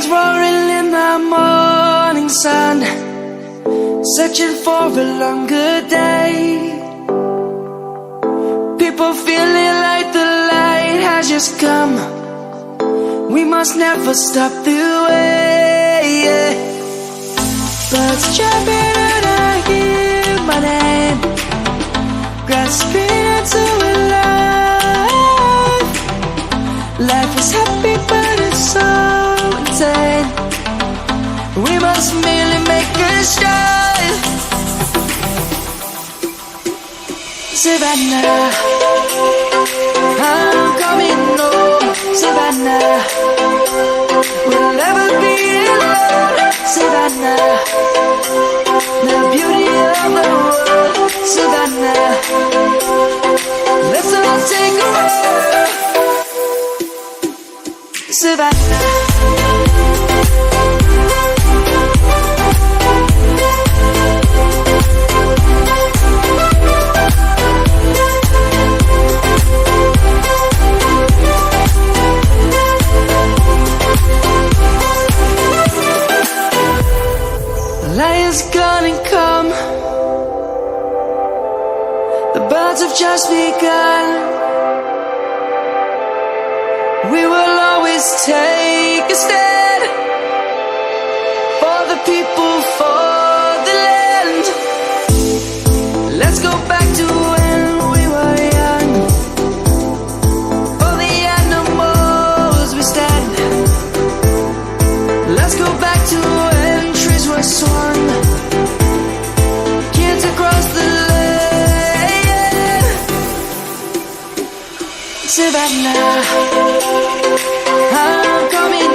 roaring in the morning sun, searching for a longer day. People feeling like the light has just come. We must never stop the way. Birds jumping and I hear my name, grasping into a life. Life is happy but it's so insane. We must merely make a start. Savannah, I'm coming home. Savannah, we'll never be alone. Savannah, the beauty of the world. Savannah, let's all take a ride. Savannah. Lion's gonna come. The birds have just begun. We will always take a stand for the people, for the land. Let's go back to when we were young. For the animals we stand. Let's go back to when trees were swung, kids across the land. Savannah, I'm coming